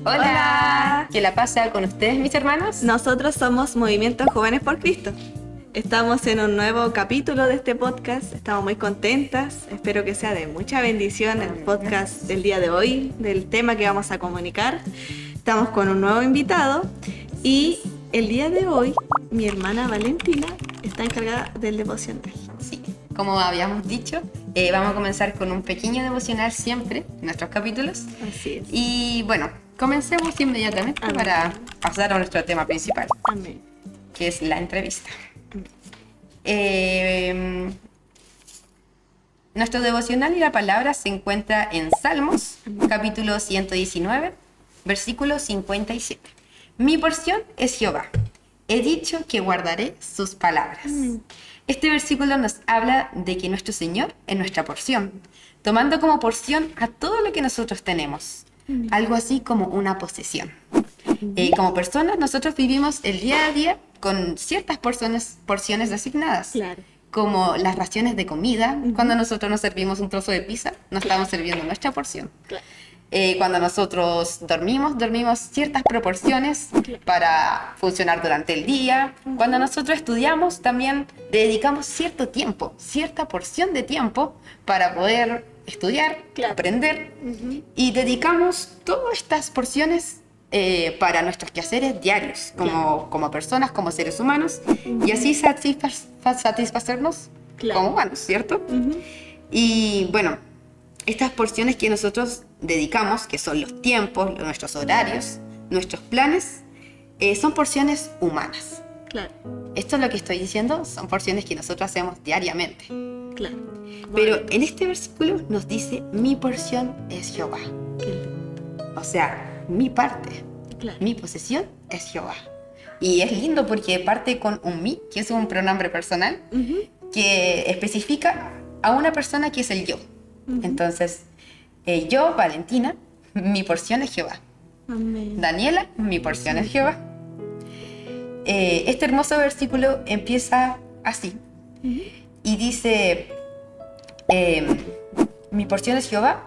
Hola, ¿qué la pasa con ustedes, mis hermanos? Nosotros somos Movimientos Jóvenes por Cristo. Estamos en un nuevo capítulo de este podcast. Estamos muy contentas. Espero que sea de mucha bendición el podcast del día de hoy, del tema que vamos a comunicar. Estamos con un nuevo invitado y el día de hoy mi hermana Valentina está encargada del devocional. Sí, como habíamos dicho, vamos a comenzar con un pequeño devocional siempre en nuestros capítulos. Así es. Y bueno, comencemos inmediatamente para pasar a nuestro tema principal, Amén. que es la entrevista. Nuestro devocional y la palabra se encuentra en Salmos, capítulo 119, versículo 57. Mi porción es Jehová. He dicho que guardaré sus palabras. Este versículo nos habla de que nuestro Señor es nuestra porción, tomando como porción a todo lo que nosotros tenemos, algo así como una posesión. Como personas, nosotros vivimos el día a día con ciertas porciones asignadas, Claro. como las raciones de comida. Cuando nosotros nos servimos un trozo de pizza, nos estamos sirviendo nuestra porción. Claro. Cuando nosotros dormimos ciertas proporciones para funcionar durante el día. Cuando nosotros estudiamos, también dedicamos cierto tiempo, cierta porción de tiempo para poder estudiar, Claro. aprender. Y dedicamos todas estas porciones para nuestros quehaceres diarios, como personas, como seres humanos, y así satisfacernos Claro. como humanos, ¿cierto? Y bueno, estas porciones que nosotros dedicamos, que son los tiempos, nuestros horarios, nuestros planes, son porciones humanas. Claro. Esto es lo que estoy diciendo, son porciones que nosotros hacemos diariamente. Claro. Pero en este versículo nos dice, mi porción es Jehová. O sea, mi parte, Claro. mi posesión es Jehová. Y es lindo porque parte con un mi, que es un pronombre personal, que especifica a una persona que es el yo. Entonces, yo, Valentina, mi porción es Jehová. Amén. Daniela, mi porción es Jehová. Este hermoso versículo empieza así. Y dice, mi porción es Jehová,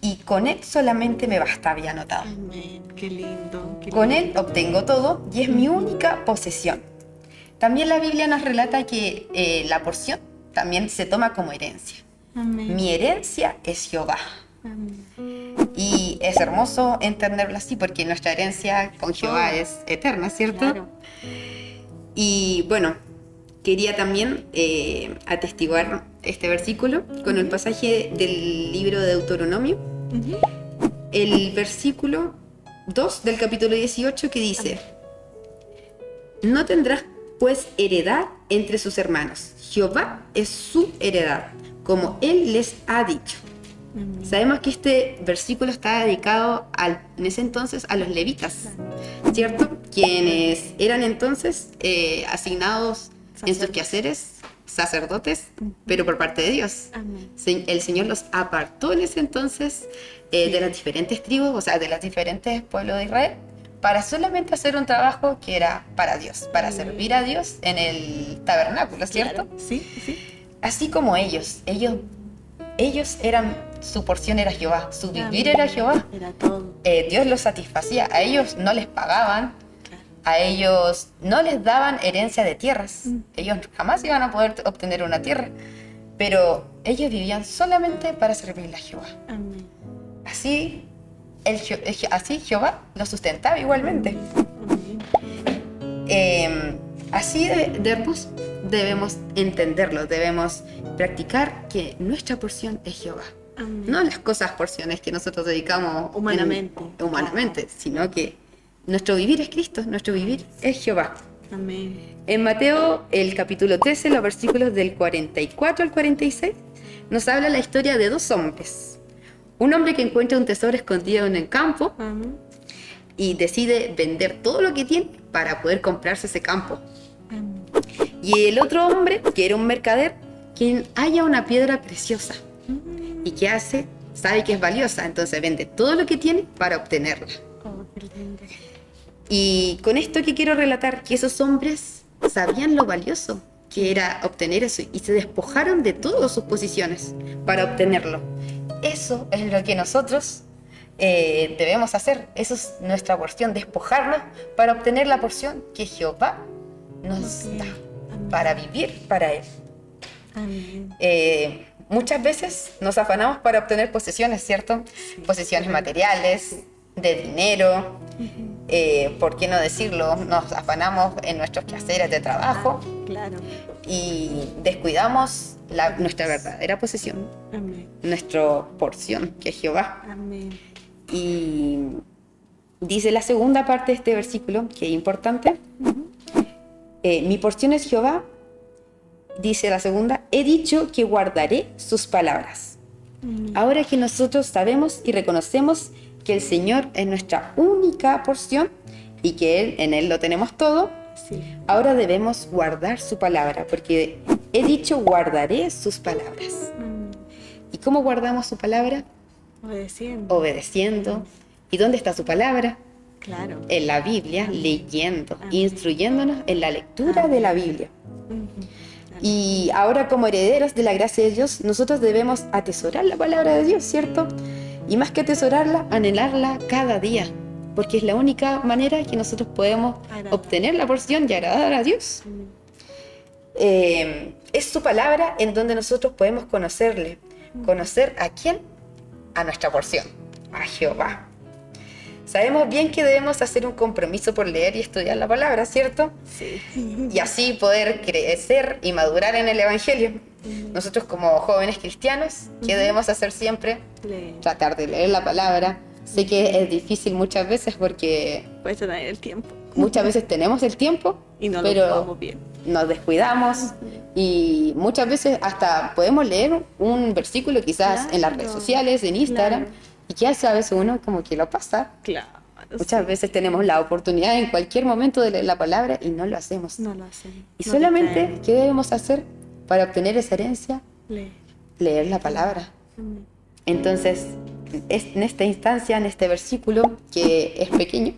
y con él solamente me basta, había anotado. Amén. Qué lindo. Qué Con lindo. él obtengo todo y es mi única posesión. También la Biblia nos relata que la porción también se toma como herencia. Amén. Mi herencia es Jehová. Amén. Y es hermoso entenderlo así porque nuestra herencia con Jehová es eterna, ¿cierto? Claro. Y bueno, quería también atestiguar este versículo con el pasaje del libro de Deuteronomio, el versículo 2 del capítulo 18 que dice, no tendrás pues heredad entre sus hermanos, Jehová es su heredad, como él les ha dicho. Sabemos que este versículo está dedicado en ese entonces a los levitas, ¿cierto? Quienes eran entonces asignados en sus quehaceres, sacerdotes, pero por parte de Dios. Amén. El Señor los apartó en ese entonces de las diferentes tribus, o sea, de los diferentes pueblos de Israel, para solamente hacer un trabajo que era para Dios, para servir a Dios en el tabernáculo, ¿cierto? Claro. Sí, sí. Así como ellos eran, su porción era Jehová, su vivir Amén. era Jehová. Era todo. Dios los satisfacía, a ellos no les pagaban, Claro. a ellos no les daban herencia de tierras, ellos jamás iban a poder obtener una tierra, pero ellos vivían solamente para servirle a Jehová. Amén. Así, así Jehová los sustentaba igualmente. Amén. Así de hermoso debemos entenderlo, debemos practicar que nuestra porción es Jehová. Amén. No las porciones que nosotros dedicamos Humanamente. sino que nuestro vivir es Cristo, nuestro vivir es Jehová. Amén. En Mateo, el capítulo 13, los versículos del 44 al 46, nos habla la historia de dos hombres. Un hombre que encuentra un tesoro escondido en el campo Amén. y decide vender todo lo que tiene para poder comprarse ese campo. Amén. Y el otro hombre, que era un mercader, quien halla una piedra preciosa y que hace, sabe que es valiosa, entonces vende todo lo que tiene para obtenerla. Oh, qué lindo. Y con esto que quiero relatar, que esos hombres sabían lo valioso que era obtener eso y se despojaron de todas sus posiciones para obtenerlo. Eso es lo que nosotros debemos hacer. Eso es nuestra porción, despojarnos para obtener la porción que Jehová nos da, para vivir para Él. Amén. Muchas veces nos afanamos para obtener posesiones, ¿cierto? Sí. Posesiones materiales, de dinero, ¿por qué no decirlo? Nos afanamos en nuestros quehaceres de trabajo. Claro. Y descuidamos nuestra verdadera posesión. Amén. Nuestra porción, que es Jehová. Amén. Y dice la segunda parte de este versículo, que es importante. Mi porción es Jehová. Dice la segunda, he dicho que guardaré sus palabras. Ahora que nosotros sabemos y reconocemos que el Señor es nuestra única porción y que en Él lo tenemos todo, sí, ahora debemos guardar su palabra, porque he dicho guardaré sus palabras. ¿Y cómo guardamos su palabra? Obedeciendo. ¿Y dónde está su palabra? Claro. En la Biblia, leyendo, instruyéndonos en la lectura de la Biblia. Y ahora, como herederos de la gracia de Dios, nosotros debemos atesorar la palabra de Dios, ¿cierto? Y más que atesorarla, anhelarla cada día, porque es la única manera que nosotros podemos obtener la porción y agradar a Dios. Es su palabra en donde nosotros podemos conocerle. ¿Conocer a quién? A nuestra porción, a Jehová. Sabemos bien que debemos hacer un compromiso por leer y estudiar la palabra, ¿cierto? Sí. Y así poder crecer y madurar en el Evangelio. Nosotros como jóvenes cristianos, ¿qué debemos hacer siempre? Tratar de leer la palabra. Sé que es difícil muchas veces porque... Puedes tener el tiempo. Muchas veces tenemos el tiempo, y no pero lo tomamos bien. Nos descuidamos y muchas veces hasta podemos leer un versículo quizás en las redes sociales, en Instagram, y que hace a veces uno como que lo pasa. Claro. Muchas veces tenemos la oportunidad en cualquier momento de leer la palabra y no lo hacemos. No lo hacemos. Y solamente, ¿qué debemos hacer para obtener esa herencia? Leer la palabra. Entonces, en esta instancia, en este versículo, que es pequeño,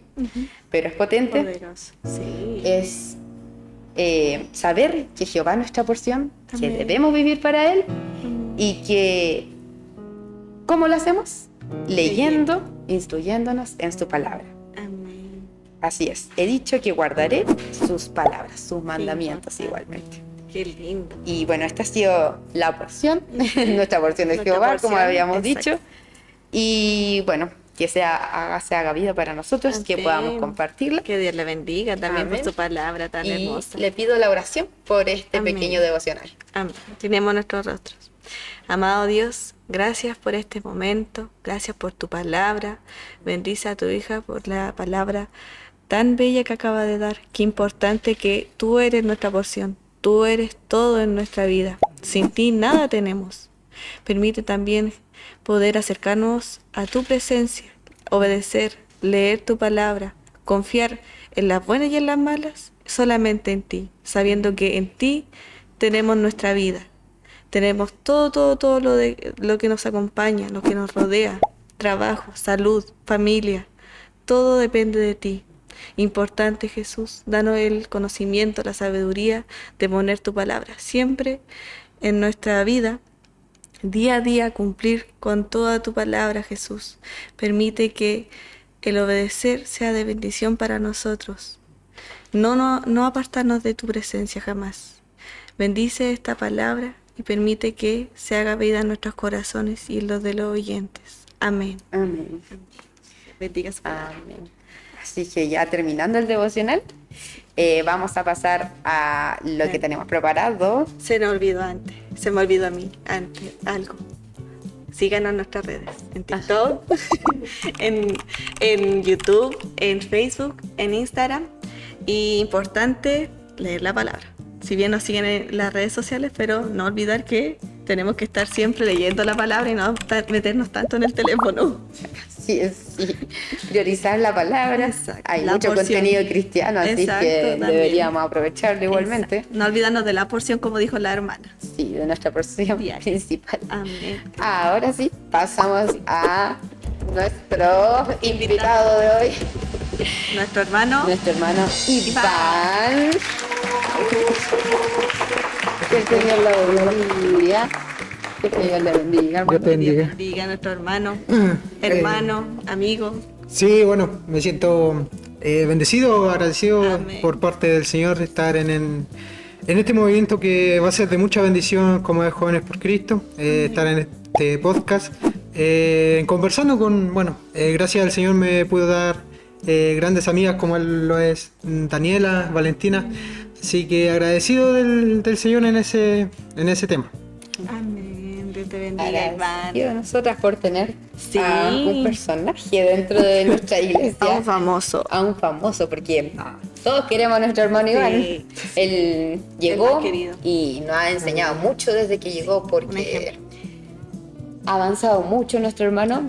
pero es potente, poderoso. Sí. Es saber que Jehová es nuestra porción, que debemos vivir para Él y que, ¿cómo lo hacemos? Leyendo, instruyéndonos en su palabra. Amén. Así es, he dicho que guardaré sus palabras, sus mandamientos igualmente. Qué lindo. Y bueno, esta ha sido la porción, nuestra porción de Jehová, como habíamos dicho. Y bueno, que se haga vida para nosotros, amén, que podamos compartirla. Que Dios le bendiga también, amén, por su palabra tan hermosa. Le pido la oración por este amén, pequeño devocional. Amén. Tenemos nuestros rostros. Amado Dios, gracias por este momento, gracias por tu palabra. Bendice a tu hija por la palabra tan bella que acaba de dar. Qué importante que tú eres nuestra porción, tú eres todo en nuestra vida. Sin ti nada tenemos. Permite también poder acercarnos a tu presencia, obedecer, leer tu palabra, confiar en las buenas y en las malas, solamente en ti, sabiendo que en ti tenemos nuestra vida. Tenemos todo lo que nos acompaña, lo que nos rodea, trabajo, salud, familia, todo depende de ti. Importante, Jesús, danos el conocimiento, la sabiduría de poner tu palabra siempre en nuestra vida, día a día cumplir con toda tu palabra, Jesús. Permite que el obedecer sea de bendición para nosotros. No apartarnos de tu presencia jamás. Bendice esta palabra y permite que se haga vida en nuestros corazones y en los de los oyentes. Amén. Amén. Bendiga su palabra. Amén. Así que ya terminando el devocional, vamos a pasar a lo que tenemos preparado. Se me olvidó antes, se me olvidó a mí antes algo. Síganos en nuestras redes, en TikTok, en YouTube, en Facebook, en Instagram. Y importante, leer la palabra. Si bien nos siguen en las redes sociales, pero no olvidar que tenemos que estar siempre leyendo la palabra y no meternos tanto en el teléfono. Sí, priorizar la palabra. Exacto. Hay mucho contenido cristiano, así exacto, que también deberíamos aprovecharlo igualmente. Exacto. No olvidarnos de la porción, como dijo la hermana. Sí, de nuestra porción principal. Amén. Ahora sí, pasamos a nuestro invitado de hoy. Nuestro hermano Iván. Que el Señor lo bendiga. Que el Señor le bendiga, Dios te bendiga. Bendiga a nuestro hermano, amigo. Sí, bueno, me siento bendecido, agradecido Amén. por parte del Señor estar en este movimiento que va a ser de mucha bendición como es Jóvenes por Cristo, estar en este podcast, conversando con, gracias al Señor me pudo dar grandes amigas como lo es Daniela, Valentina, así que agradecido del Señor en ese tema. Amén. Dios te bendiga, Agradecido hermano. a nosotras por tener Sí. a un personaje dentro de nuestra iglesia. A un famoso. A un famoso, porque todos queremos a nuestro hermano Iván. Sí. Él El llegó más querido. y nos ha enseñado mucho desde que llegó, Un porque ejemplo. ha avanzado mucho nuestro hermano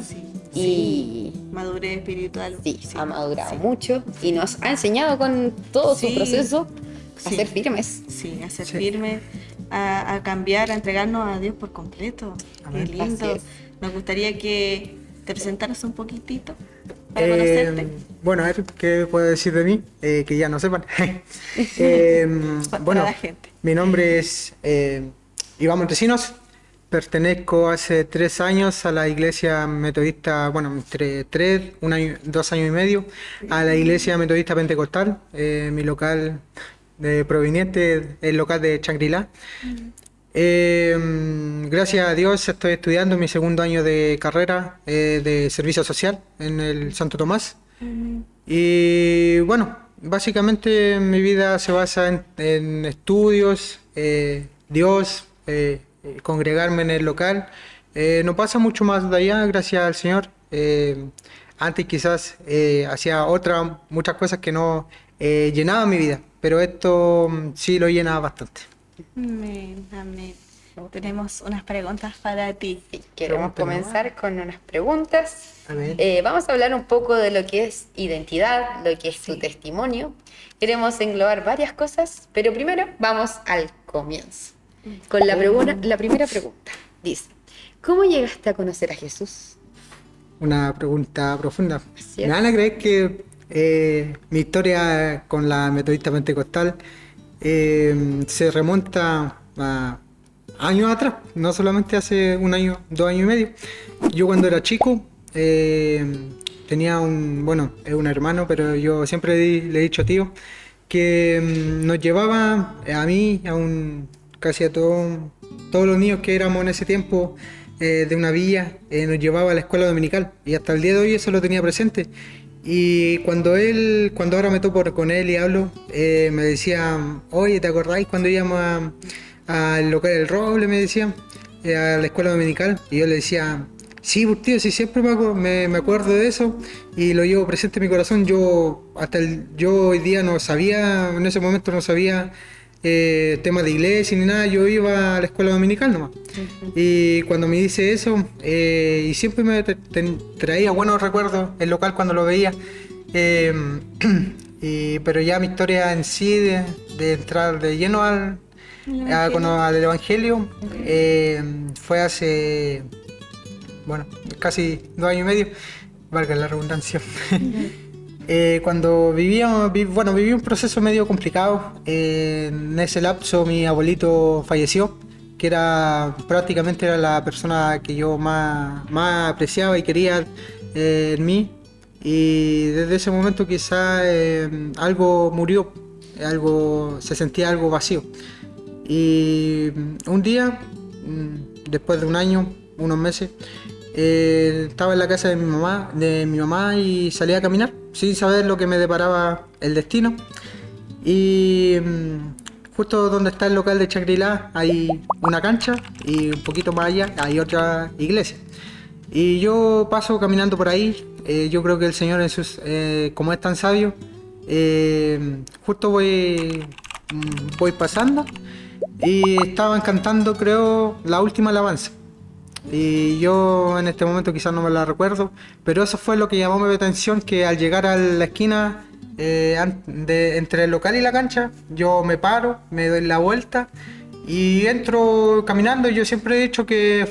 y Madurez espiritual. sí, ha madurado Sí. mucho y nos ha enseñado con todo Sí. su proceso a Sí. ser firmes. Sí, a ser Sí. firme, a cambiar, a entregarnos a Dios por completo. Amén. Qué lindo. Así es. Nos gustaría que te presentaras un poquitito para conocerte. Bueno, a ver, ¿qué puedo decir de mí? Que ya no sepan. Para Bueno, la gente. mi nombre es Iván Montesinos. Pertenezco hace 3 años a la iglesia metodista, entre 2 años y medio, a la iglesia metodista pentecostal. Mi local proveniente, el local de Shangri-La. Gracias a Dios estoy estudiando mi segundo año de carrera de servicio social en el Santo Tomás. Y bueno, básicamente mi vida se basa en estudios, Dios, congregarme en el local. No pasa mucho más de allá, gracias al Señor. Antes quizás hacía muchas cosas que no llenaban mi vida, pero esto sí lo llena bastante. Amén, amén. Tenemos unas preguntas para ti. Sí, queremos Pregúntenos. comenzar con unas preguntas. Amén. Vamos a hablar un poco de lo que es identidad, lo que es tu testimonio. Queremos englobar varias cosas, pero primero vamos al comienzo. Con la primera pregunta. Dice, ¿cómo llegaste a conocer a Jesús? Una pregunta profunda. Así es. Me van a creer que mi historia con la metodista pentecostal se remonta a años atrás, no solamente hace 1 año, 2 años y medio. Yo cuando era chico tenía es un hermano, pero yo siempre le he dicho a tío que nos llevaba a mí, casi a todos los niños que éramos en ese tiempo de una villa, nos llevaba a la escuela dominical y hasta el día de hoy eso lo tenía presente. Y cuando ahora me topo con él y hablo, me decía, oye, ¿te acordáis cuando íbamos al local El Roble? Me decía, a la escuela dominical. Y yo le decía, sí, pues tío, sí, siempre me acuerdo de eso y lo llevo presente en mi corazón. Yo hoy día no sabía, en ese momento no sabía temas de iglesia ni nada, yo iba a la escuela dominical nomás. Y cuando me dice eso, y siempre me traía buenos recuerdos el local cuando lo veía, pero ya mi historia en sí de entrar de lleno al Evangelio fue hace, casi 2 años y medio, valga la redundancia. Cuando viví un proceso medio complicado. En ese lapso mi abuelito falleció, que prácticamente era la persona que yo más apreciaba y quería en mí. Y desde ese momento quizá algo murió, se sentía algo vacío. Y un día, después de 1 año, unos meses, estaba en la casa de mi mamá y salí a caminar sin saber lo que me deparaba el destino. Y justo donde está el local de Shangri-La hay una cancha y un poquito más allá hay otra iglesia. Y yo paso caminando por ahí. Yo creo que el Señor, como es tan sabio, justo voy pasando y estaban cantando, creo, la última alabanza. Y yo en este momento quizás no me la recuerdo, pero eso fue lo que llamó mi atención, que al llegar a la esquina entre el local y la cancha, yo me paro, me doy la vuelta y entro caminando. Yo siempre he dicho que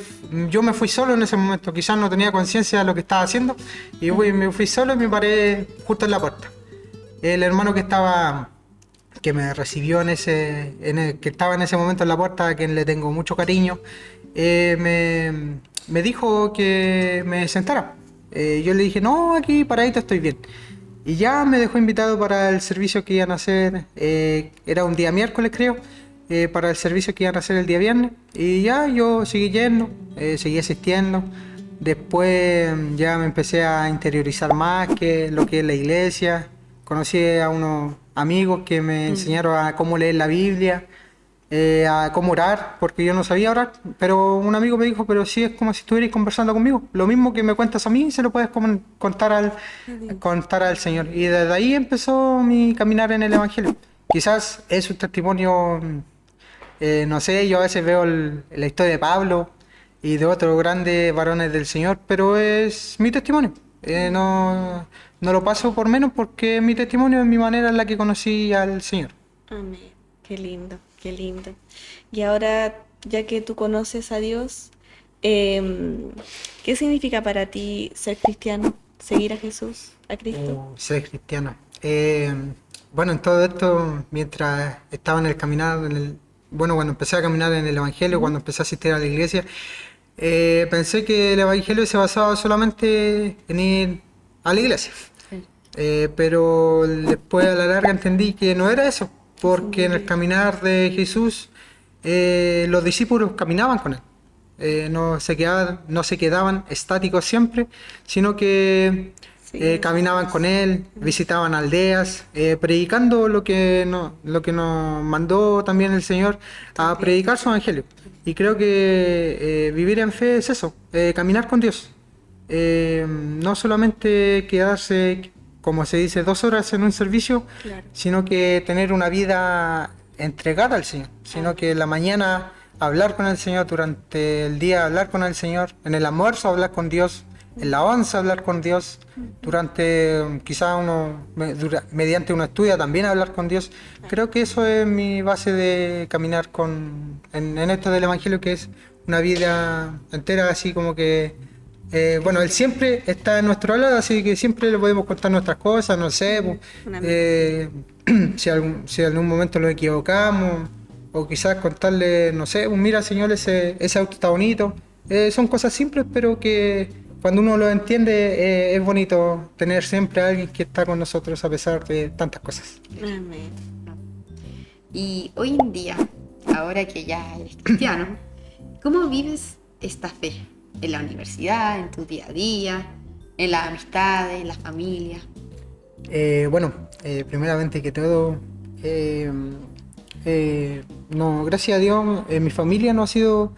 yo me fui solo en ese momento, quizás no tenía conciencia de lo que estaba haciendo, y me fui solo y me paré justo en la puerta. El hermano que me recibió que estaba en ese momento en la puerta, a quien le tengo mucho cariño, me dijo que me sentara. Yo le dije, no, aquí paradito estoy bien. Y ya me dejó invitado para el servicio que iban a hacer, era un día miércoles creo, para el servicio que iban a hacer el día viernes. Y ya yo seguí yendo, seguí asistiendo. Después ya me empecé a interiorizar más que lo que es la iglesia. Conocí a unos amigos que me enseñaron a cómo leer la Biblia, a cómo orar, porque yo no sabía orar, pero un amigo me dijo, pero sí es como si estuvierais conversando conmigo. Lo mismo que me cuentas a mí, se lo puedes contar al Señor. Y desde ahí empezó mi caminar en el Evangelio. Quizás es un testimonio, no sé, yo a veces veo la historia de Pablo y de otros grandes varones del Señor, pero es mi testimonio. No lo paso por menos porque mi testimonio es mi manera en la que conocí al Señor. Amén. Qué lindo, qué lindo. Y ahora, ya que tú conoces a Dios, ¿qué significa para ti ser cristiano? ¿Seguir a Jesús, a Cristo? Ser cristiano. Bueno, en todo esto, mientras estaba en el caminar, cuando empecé a caminar en el Evangelio, cuando empecé a asistir a la iglesia, pensé que el Evangelio se basaba solamente en ir a la iglesia. Pero después a la larga entendí que no era eso, porque en el caminar de Jesús los discípulos caminaban con él. No se quedaban estáticos siempre, sino que caminaban con él, visitaban aldeas, predicando lo que nos mandó también el Señor, a predicar su evangelio. Y creo que vivir en fe es eso, caminar con Dios. No solamente quedarse, como se dice, 2 horas en un servicio, Claro. sino que tener una vida entregada al Señor, sino que en la mañana hablar con el Señor, durante el día hablar con el Señor, en el almuerzo hablar con Dios, en la once hablar con Dios, durante quizás mediante un estudio también hablar con Dios. Creo que eso es mi base de caminar en esto del Evangelio, que es una vida entera, así como que Él siempre está a nuestro lado, así que siempre le podemos contar nuestras cosas, no sé, si en algún momento nos equivocamos, o quizás contarle, no sé, mira señor, ese auto está bonito. Son cosas simples, pero que cuando uno lo entiende, es bonito tener siempre a alguien que está con nosotros a pesar de tantas cosas. Amén. Y hoy en día, ahora que ya eres cristiano, ¿cómo vives esta fe? ¿En la universidad, en tu día a día, en las amistades, en la familia? Primeramente que todo, gracias a Dios, mi familia no ha sido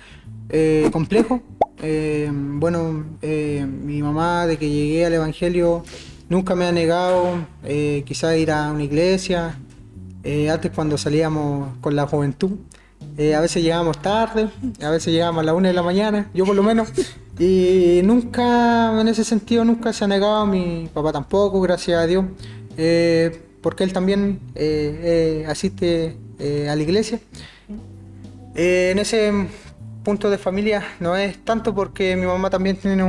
complejo. Mi mamá, de que llegué al Evangelio, nunca me ha negado quizás ir a una iglesia. Antes, cuando salíamos con la juventud, a veces llegábamos tarde, a veces llegábamos a las 1 de la mañana, yo por lo menos, y nunca, en ese sentido, nunca se ha negado, mi papá tampoco, gracias a Dios, porque él también asiste a la iglesia. En ese punto de familia no es tanto, porque mi mamá también tiene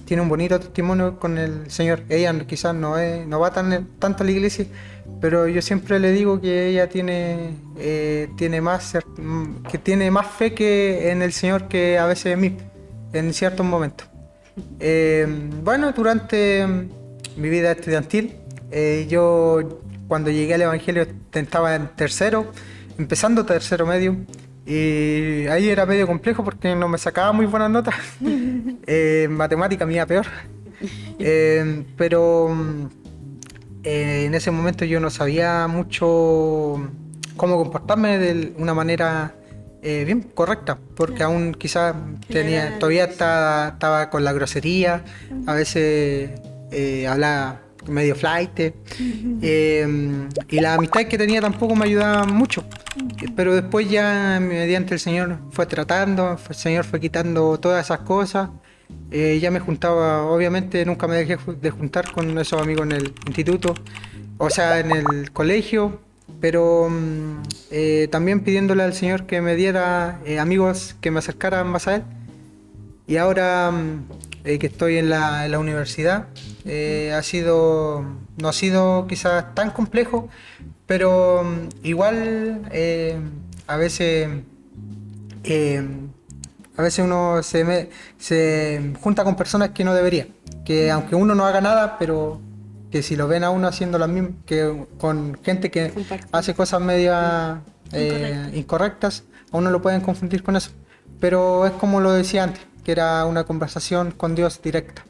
tiene un bonito testimonio con el Señor. Ella quizás no va tanto a la iglesia, pero yo siempre le digo que ella tiene más fe que en el Señor que a veces en mí, en ciertos momentos. Durante mi vida estudiantil, yo cuando llegué al Evangelio estaba empezando tercero medio, y ahí era medio complejo porque no me sacaba muy buenas notas. Matemática me iba peor. En ese momento yo no sabía mucho cómo comportarme de una manera bien correcta, porque aún quizás todavía estaba con la grosería, a veces hablaba medio flight, y la amistad que tenía tampoco me ayudaba mucho, pero después ya mediante el Señor fue tratando, el Señor fue quitando todas esas cosas. Ya me juntaba, obviamente nunca me dejé de juntar con esos amigos en el instituto, o sea, en el colegio, pero también pidiéndole al Señor que me diera amigos que me acercaran más a Él. Y ahora que estoy en la universidad, no ha sido quizás tan complejo, pero igual a veces A veces uno se junta con personas que no debería, que aunque uno no haga nada, pero que si lo ven a uno haciendo las mismas, que con gente que hace cosas media incorrectas, a uno lo pueden confundir con eso. Pero es como lo decía antes, que era una conversación con Dios directa.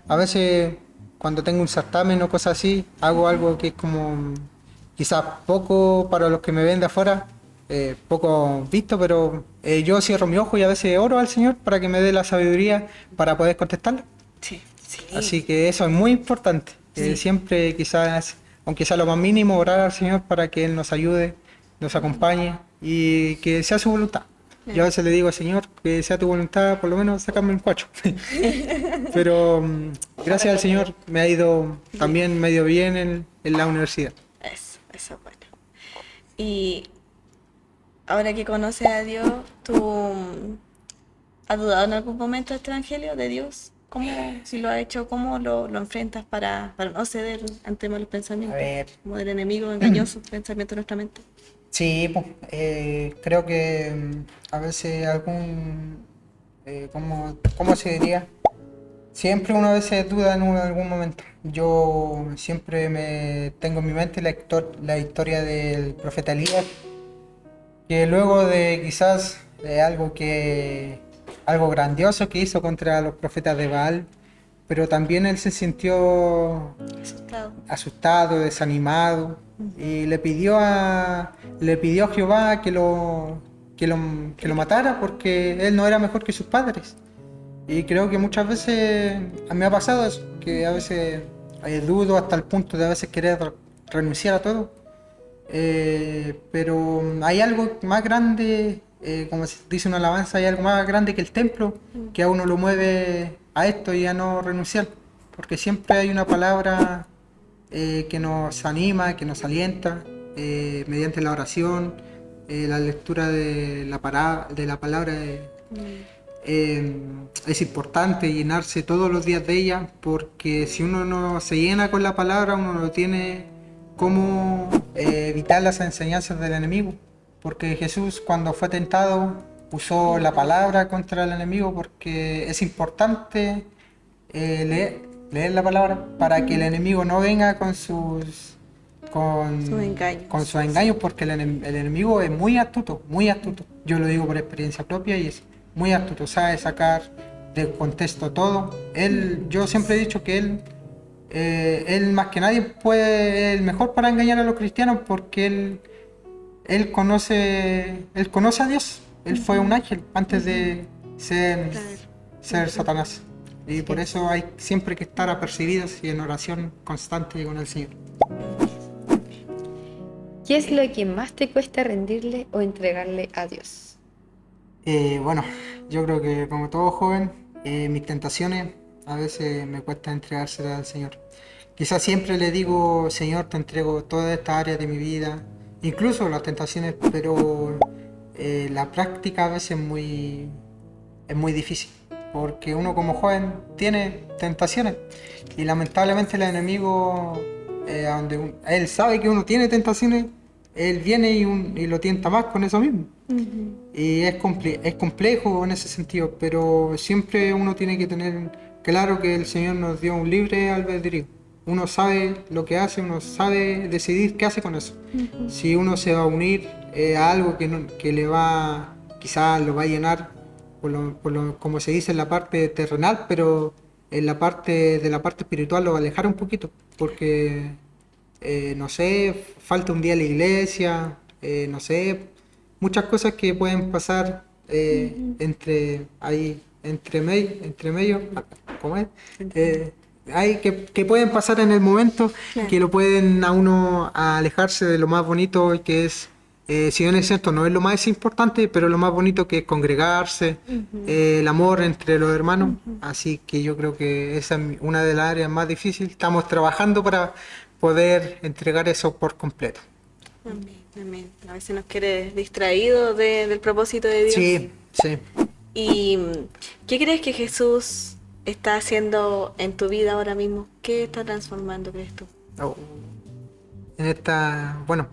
A veces cuando tengo un certamen o cosas así, hago algo que es como quizás poco para los que me ven de afuera, poco visto, pero yo cierro mi ojo y a veces oro al Señor para que me dé la sabiduría para poder contestarle. Sí, sí. Así que eso es muy importante. Siempre quizás, aunque sea lo más mínimo, orar al Señor para que Él nos ayude, nos acompañe y que sea su voluntad. Yo a veces le digo, Señor, que sea tu voluntad, por lo menos sacarme un cuacho. Pero gracias al Señor me ha ido también medio bien en la universidad. Eso es bueno. Y ahora que conoces a Dios, ¿tú has dudado en algún momento este evangelio de Dios? ¿Cómo, si lo has hecho, cómo lo enfrentas para no ceder ante malos pensamientos? A ver. Como del enemigo engañoso, pensamiento de nuestra mente. Sí, pues, creo que a veces ¿cómo se diría? Siempre uno a veces duda en algún momento. Yo siempre tengo en mi mente la historia del profeta Elías, que luego de quizás de algo grandioso que hizo contra los profetas de Baal, pero también él se sintió asustado, desanimado, y le pidió a Jehová que lo matara porque él no era mejor que sus padres. Y creo que muchas veces a mí me ha pasado eso, que a veces dudo hasta el punto de a veces querer renunciar a todo. Pero hay algo más grande, como se dice una alabanza, hay algo más grande que el templo, que a uno lo mueve a esto y a no renunciar, porque siempre hay una palabra que nos anima, que nos alienta, mediante la oración, la lectura de la palabra. Es importante llenarse todos los días de ella, porque si uno no se llena con la palabra, uno no tiene cómo evitar las enseñanzas del enemigo, porque Jesús cuando fue tentado usó la palabra contra el enemigo, porque es importante leer la palabra para que el enemigo no venga con sus engaños, porque el enemigo es muy astuto, muy astuto. Yo lo digo por experiencia propia y es muy astuto, sabe sacar de contexto todo. Yo siempre he dicho que él más que nadie es el mejor para engañar a los cristianos, porque él conoce a Dios. Él fue un ángel antes de ser Satanás. Y por eso hay siempre que estar apercibidos y en oración constante con el Señor. ¿Qué es lo que más te cuesta rendirle o entregarle a Dios? Bueno, yo creo que como todo joven, mis tentaciones a veces me cuesta entregárselas al Señor. Quizás siempre le digo, Señor, te entrego toda esta área de mi vida, incluso las tentaciones, pero la práctica a veces es muy difícil, porque uno como joven tiene tentaciones y lamentablemente el enemigo, él sabe que uno tiene tentaciones, él viene y lo tienta más con eso mismo. Y es complejo en ese sentido, pero siempre uno tiene que tener claro que el Señor nos dio un libre albedrío. Uno sabe lo que hace, uno sabe decidir qué hace con eso. Si uno se va a unir a algo que le va, quizás lo va a llenar, como se dice en la parte terrenal, pero en la parte espiritual lo va a alejar un poquito, porque no sé, falta un día a la iglesia, no sé, muchas cosas que pueden pasar entre medio, ¿cómo es? Hay que pueden pasar en el momento, claro, que lo pueden a uno a alejarse de lo más bonito, que es, si bien es cierto, no es lo más importante, pero lo más bonito, que es congregarse, el amor entre los hermanos. Así que yo creo que esa es una de las áreas más difíciles. Estamos trabajando para poder entregar eso por completo. Amén. A veces nos quiere distraído del propósito de Dios. Sí. ¿Y qué crees que Jesús está haciendo en tu vida ahora mismo? ¿Qué está transformando, crees tú? Bueno,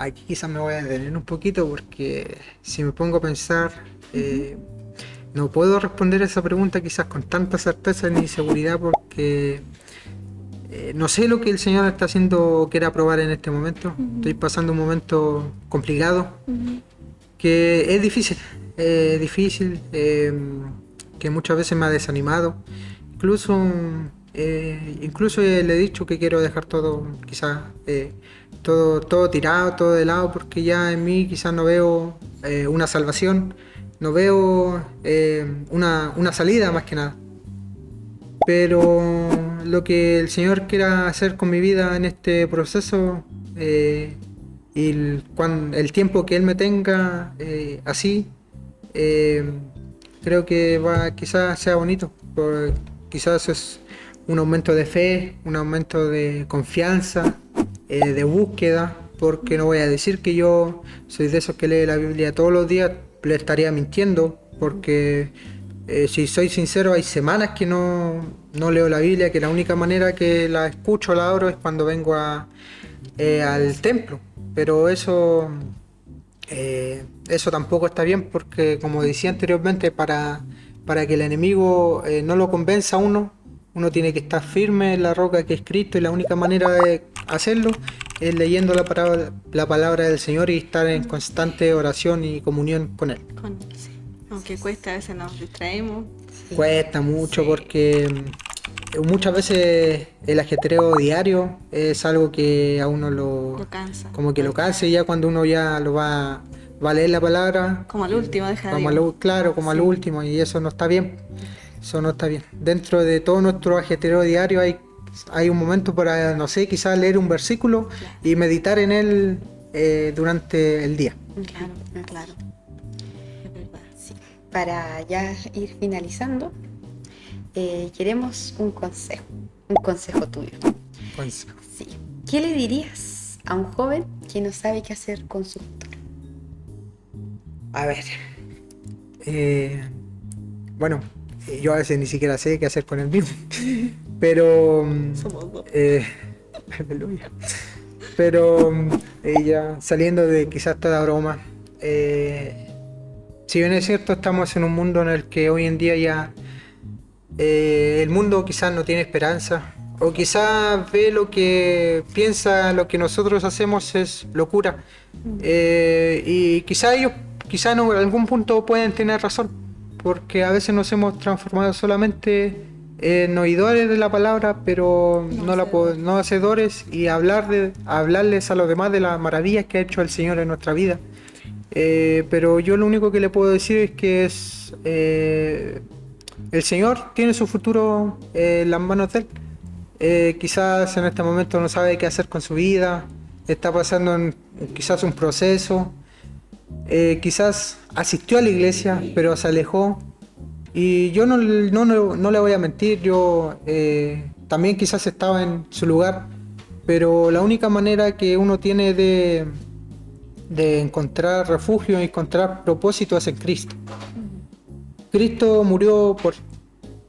aquí quizás me voy a detener un poquito porque si me pongo a pensar, no puedo responder esa pregunta quizás con tanta certeza ni seguridad porque no sé lo que el Señor está haciendo o quiere probar en este momento. Estoy pasando un momento complicado, que es difícil, que muchas veces me ha desanimado. Incluso le he dicho que quiero dejar todo, quizás todo tirado, todo de lado, porque ya en mí quizás no veo una salvación, no veo una salida más que nada. Pero lo que el Señor quiera hacer con mi vida en este proceso y el tiempo que Él me tenga así, creo que quizás sea bonito, quizás es un aumento de fe, un aumento de confianza, de búsqueda, porque no voy a decir que yo soy de esos que lee la Biblia todos los días, le estaría mintiendo, porque si soy sincero, hay semanas que no leo la Biblia, que la única manera que la escucho, la abro, es cuando vengo al templo. Pero eso tampoco está bien, porque como decía anteriormente, para que el enemigo no lo convenza a uno tiene que estar firme en la roca que es Cristo, y la única manera de hacerlo es leyendo la palabra del Señor y estar en constante oración y comunión con Él. Sí. Aunque cuesta, a veces nos distraemos. Sí. Cuesta mucho, sí, porque muchas veces el ajetreo diario es algo que a uno lo cansa. Como que lo cansa, y ya cuando uno ya lo va a leer la palabra. Como al último, Claro, como al último, y eso no está bien. Eso no está bien. Dentro de todo nuestro ajetreo diario hay un momento para, no sé, quizás leer un versículo y meditar en él durante el día. Claro. Sí. Para ya ir finalizando, queremos un consejo tuyo. Consejo. Sí. ¿Qué le dirías a un joven que no sabe qué hacer con su futuro? A ver, bueno, yo a veces ni siquiera sé qué hacer con el mismo, pero somos dos. Aleluya. Pero ya saliendo de quizás toda broma, si bien es cierto, estamos en un mundo en el que hoy en día ya el mundo quizás no tiene esperanza, o quizás ve lo que piensa, lo que nosotros hacemos es locura, y quizás ellos en algún punto pueden tener razón, porque a veces nos hemos transformado solamente en oidores de la palabra, pero no hacedores, y hablarles a los demás de las maravillas que ha hecho el Señor en nuestra vida. Pero yo lo único que le puedo decir es que el Señor tiene su futuro en las manos de Él. Quizás en este momento no sabe qué hacer con su vida, está pasando quizás un proceso. Quizás asistió a la iglesia, pero se alejó. Y yo no le voy a mentir, yo también quizás estaba en su lugar, pero la única manera que uno tiene de encontrar refugio, encontrar propósito es en Cristo. Cristo murió por...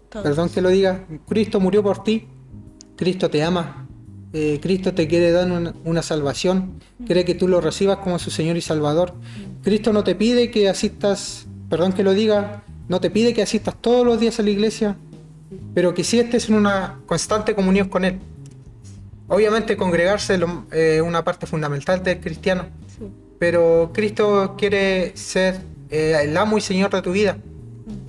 Perdón que lo diga, Cristo murió por ti, Cristo te ama. Cristo te quiere dar una salvación, quiere que tú lo recibas como su Señor y Salvador. Cristo no te pide que asistas, perdón que lo diga, no te pide que asistas todos los días a la iglesia, pero que sí estés en una constante comunión con Él. Obviamente congregarse es una parte fundamental del cristiano, pero Cristo quiere ser el amo y Señor de tu vida.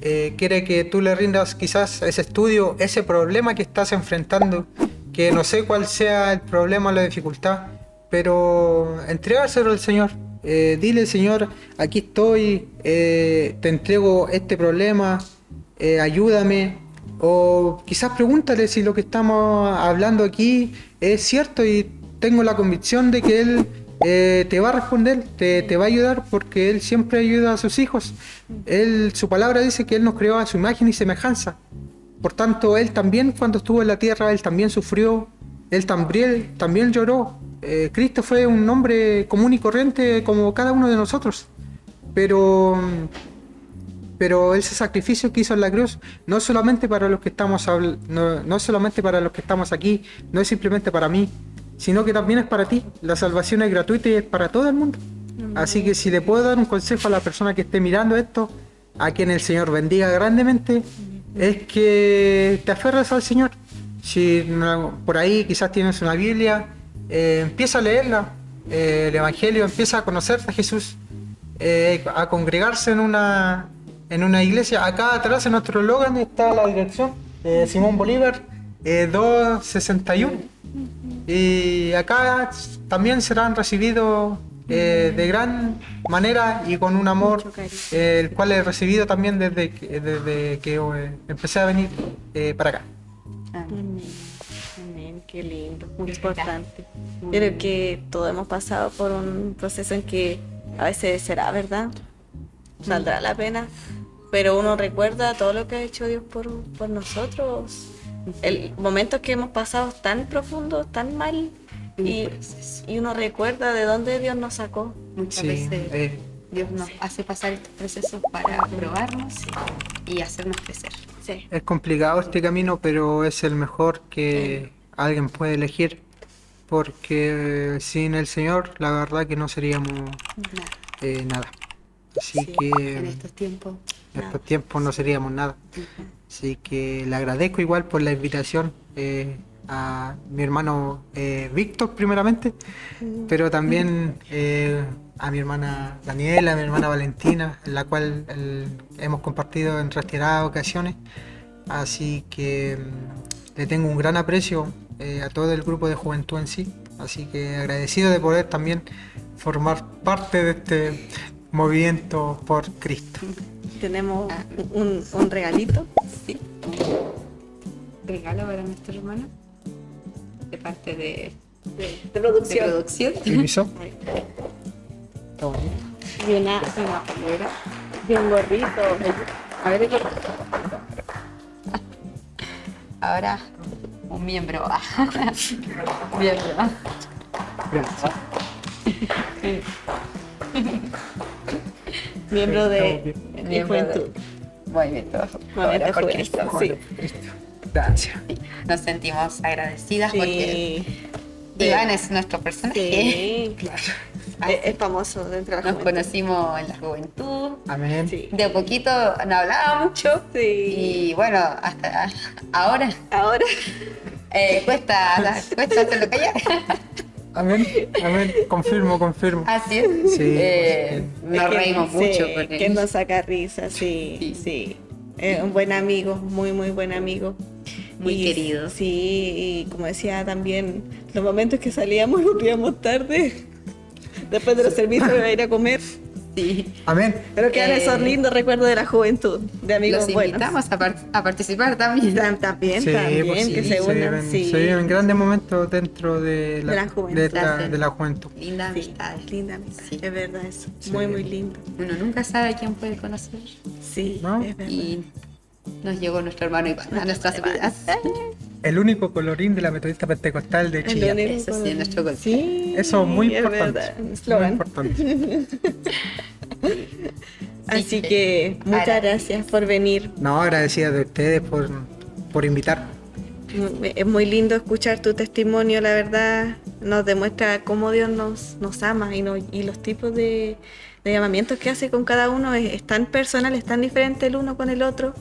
Quiere que tú le rindas quizás ese estudio, ese problema que estás enfrentando, que no sé cuál sea el problema o la dificultad, pero entregárselo al Señor. Dile, Señor, aquí estoy, te entrego este problema, ayúdame. O quizás pregúntale si lo que estamos hablando aquí es cierto, y tengo la convicción de que Él te va a responder, te va a ayudar, porque Él siempre ayuda a sus hijos. Su palabra dice que Él nos creó a su imagen y semejanza. Por tanto, Él también, cuando estuvo en la tierra, Él también sufrió, Él también lloró. Cristo fue un hombre común y corriente como cada uno de nosotros. Pero ese sacrificio que hizo en la cruz, no solamente para los que estamos no solamente para los que estamos aquí, no es simplemente para mí, sino que también es para ti. La salvación es gratuita y es para todo el mundo. Así que si le puedo dar un consejo a la persona que esté mirando esto, a quien el Señor bendiga grandemente, es que te aferres al Señor. Si por ahí quizás tienes una Biblia, empieza a leerla, el Evangelio, empieza a conocer a Jesús, a congregarse en una iglesia. Acá atrás en nuestro eslogan está la dirección, Simón Bolívar 261, y acá también serán recibidos de gran manera y con un amor, el cual he recibido también desde que empecé a venir para acá. Amén. Amén, qué lindo, muy importante. Yo creo que todos hemos pasado por un proceso en que a veces será verdad, valdrá la pena, pero uno recuerda todo lo que ha hecho Dios por nosotros. El momentos que hemos pasado tan profundos, tan mal, y uno recuerda de dónde Dios nos sacó. Muchas veces Dios nos hace pasar estos procesos para probarnos y hacernos crecer. Sí. Es complicado este camino, pero es el mejor que alguien puede elegir, porque sin el Señor la verdad que no seríamos nada. Así que En estos tiempos. en estos tiempos no seríamos nada. Así que le agradezco igual por la invitación a mi hermano Víctor primeramente, pero también a mi hermana Daniela, a mi hermana Valentina, en la cual hemos compartido en reiteradas ocasiones. Así que le tengo un gran aprecio a todo el grupo de juventud en sí. Así que agradecido de poder también formar parte de este movimiento por Cristo. Tenemos un regalito. Sí. Regalo para nuestro hermano de parte de producción. producción. ¿Permiso? Está bonito. Y una polera. Y un gorrito. A ver, ahora un miembro. Miembro. Gracias. Miembro de Miembro juventud. Movimiento Movimiento por Juvenil. Cristo. Sí. Gracias. Sí, nos sentimos agradecidas porque Sí. Iván es nuestro personaje. Sí. Claro. Es famoso dentro de la Nos juventud. conocimos en la juventud. Amén. Sí. De a poquito no hablaba mucho. Sí. Y bueno, hasta ahora Ahora. cuesta hacerlo callar. Amén. Amén. Confirmo. Así es. Sí. Nos reímos mucho con Que él. nos saca risa, sí. Sí. Sí. Un buen amigo, muy buen amigo. Muy querido. Sí, y como decía también, los momentos que salíamos y volvíamos tarde, después de los servicios iba a ir a comer. Sí. Amén. Pero quedan esos lindos recuerdos de la juventud, de amigos Los buenos. invitamos a participar también. También, Pues sí, que se unan. se viven grandes momentos dentro de De la juventud. de la juventud. Linda Sí, amistad. linda amistad, Sí. es verdad eso. Sí. Muy lindo. Uno nunca sabe a quién puede conocer. Sí, ¿No? es verdad. Y nos llegó nuestro hermano Iván a nuestras vidas. El único colorín de la Metodista Pentecostal de El Chillán. único Eso sí, color. nuestro gol. Sí, Eso muy es importante. verdad, un Muy eslogan. importante. Así que muchas gracias por venir. No, agradecida de ustedes por invitar. Es muy lindo escuchar tu testimonio, la verdad. Nos demuestra cómo Dios nos ama y los tipos de llamamientos que hace con cada uno es tan personal, es tan diferente el uno con el otro.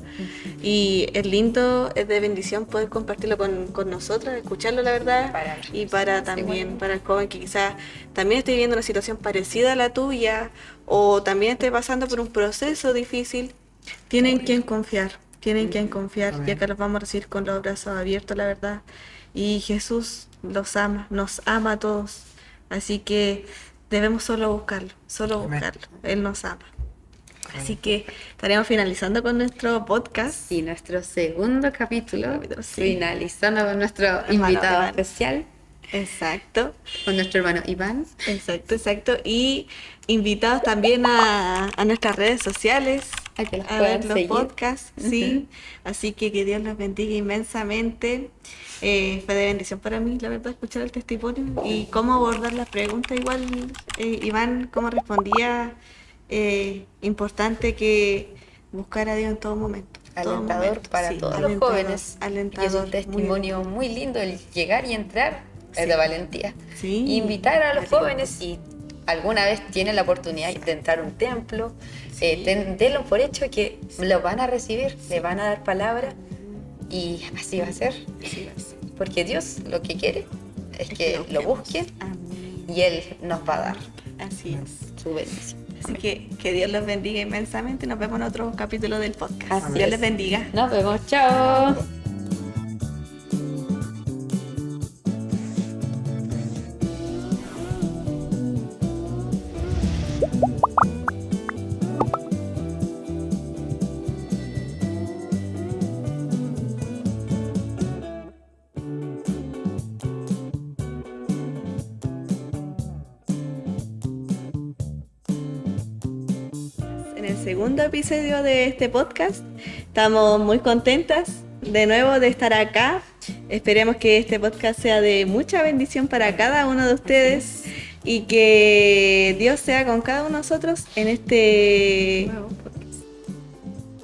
Y es lindo, es de bendición poder compartirlo con nosotros, escucharlo, la verdad. Y para también, para el joven que quizás también esté viviendo una situación parecida a la tuya o también esté pasando por un proceso difícil, tienen quien confiar. Tienen quien confiar, Amén. y acá los vamos a recibir con los brazos abiertos, la verdad. Y Jesús los ama, nos ama a todos. Así que debemos solo buscarlo, Amén. buscarlo. Él nos ama. Así que estaremos finalizando con nuestro podcast. Y nuestro segundo capítulo, Sí. finalizando con nuestro Hermano invitado Iván. especial, Exacto, con nuestro hermano Iván. exacto. Y invitados también a nuestras redes sociales, A que los a puedan ver los seguir. podcasts, sí. Así que Dios los bendiga inmensamente. Fue de bendición para mí, la verdad, escuchar el testimonio y cómo abordar las preguntas. Igual, Iván, cómo respondía. Importante que buscar a Dios en todo momento. Alentador para todos los jóvenes. Y es Alentador. un testimonio muy lindo el llegar y entrar es de valentía. Sí. Invitar a los jóvenes, si alguna vez tienen la oportunidad de entrar a un templo, denlo por hecho que lo van a recibir, le van a dar palabra y así va a ser. Porque Dios lo que quiere es que lo busquen. Amén. Y Él nos va a dar Así es. su bendición. Así que Dios los bendiga inmensamente. Nos vemos en otro capítulo del podcast. Así Dios es. les bendiga. Nos vemos, chao. En el segundo episodio de este podcast estamos muy contentas de nuevo de estar acá. Esperemos que este podcast sea de mucha bendición para cada uno de ustedes y que Dios sea con cada uno de nosotros en este nuevo podcast.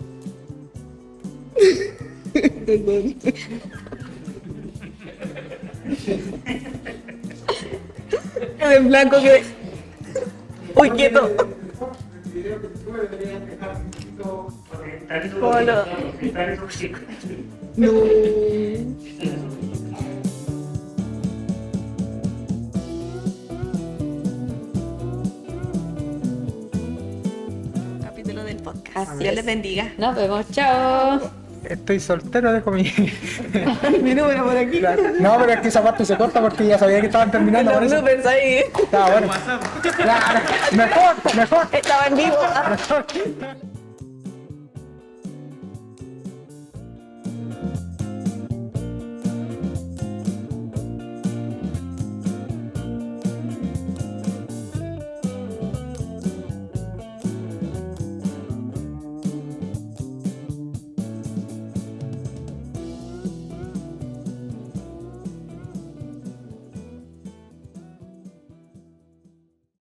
En blanco que... Uy, quieto. Hola. No. Capítulo del podcast. Así Dios es. les bendiga. Nos vemos, chao. Estoy soltero, dejo mi... Mi número por aquí. No, pero es que esa parte se corta porque ya sabía que estaban terminando. Por Los eso. bloopers ahí. Estaba bueno. Claro, mejor. Estaba en vivo. Mejor.